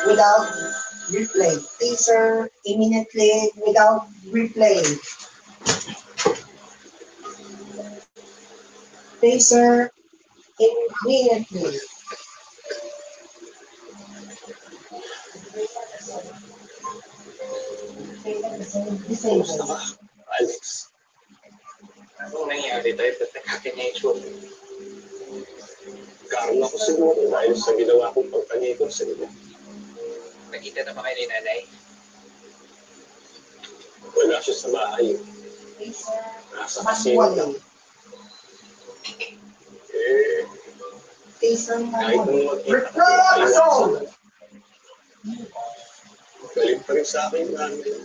without replay. Taser immediately without replay. Taser immediately. Disable. Alex, anong nangyari tayo? Ba't nagkakination? Karoon ako siguro dahil sa ginawa kong pagpanitor sa iyo. Nakita na ba kayo ni nanay? Wala siya sa bahay. Nasa kasino lang. Kahit nung magkita ko, galing pa rin sa akin namin.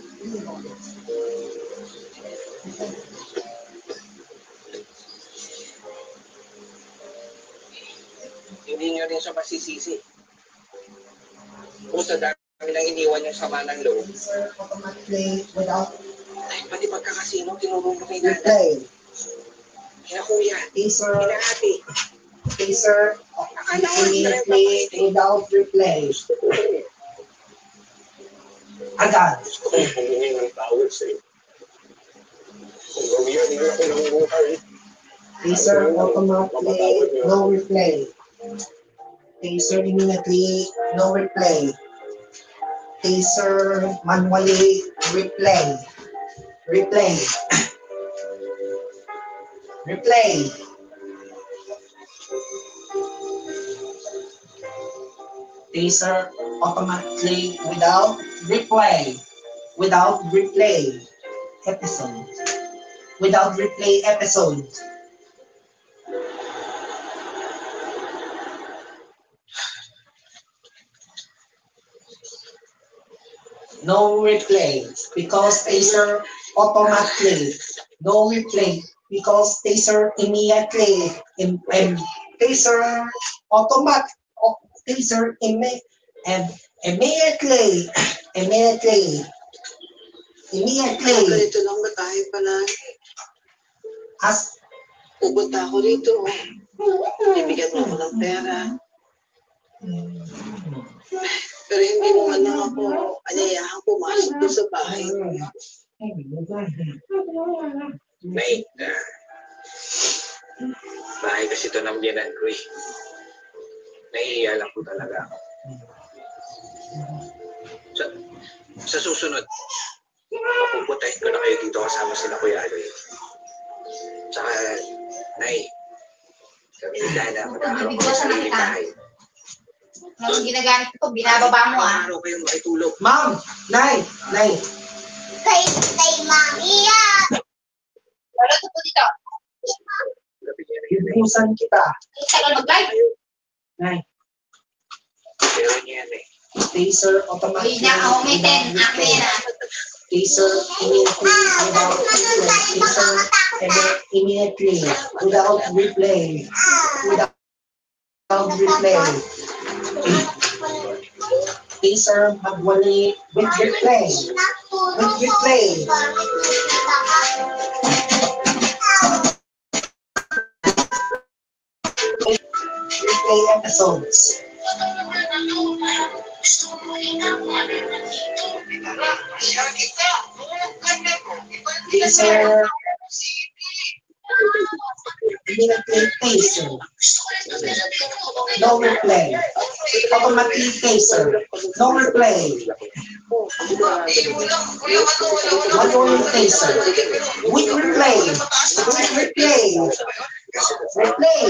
Hindi nyo rin siya masisisi. Kung sa dami lang iniwan yung sama ng loob. Dahil pati pagkakasino, tinurong mo kay nanay. Kina kuya, kina ate. Taser immediately without replay. Agad. Gusto kong humingi ng tawad sa iyo. Kung gawin niyo ako ng buhay. Taser automatically, no replay. Taser immediately, no replay. Taser manually, replay. Replay. Replay. Taser automatically without replay. Without replay episode. Without replay episode. No replay because taser automatically. No replay because taser immediately. Taser automatic. Taser immediately. Immediately. Ganito lang ba tayo palagi? Pupunta ako dito. Ibigyan mo ako ng pera. Pero hindi mo man lang ako anyayahan pumasok doon sa bahay. Nay, bahay kasi ito ng biyanan ko eh. Nahihiya lang po talaga ako. Sa susunod, papupuntahin ko na kayo dito kasama sila Kuya Aloy. Tsaka, Nay, kami ni Dana, magkakaroon ko sa sarili bahay. Nung ginagamit ko, binababa mo ah. Araw kayong makitulog. Ma'am! Nay! Kay Mami yan! Wala ito po dito. Inuusan kita. Tagal mag-live. Nay. Pero niya yan eh. Taser automatic. Hindi na ako may 10. Akin na. Taser immediately without replay. Taser immediately without replay. Without replay. Taser magwali with replay. With replay. Replay episodes. Taser immediately taser. No replay. Automatic taser. No replay. Manual taser. With replay. With replay. Replay.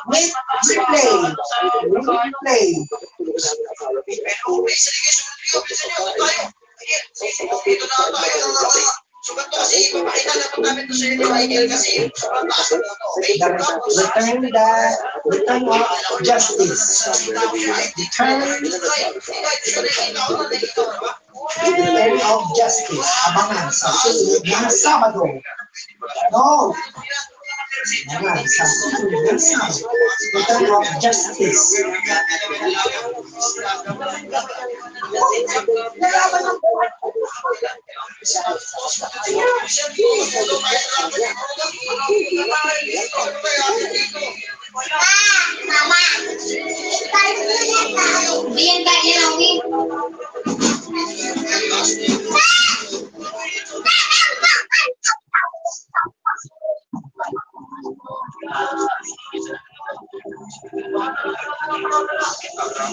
With replay. With replay. Return of justice. Return of justice. Abangan sa susunod ng Sabado. No. Abangan sa susunod ng Sabado. Return of justice. Lalaban ng buhay. Mama! Yan Sa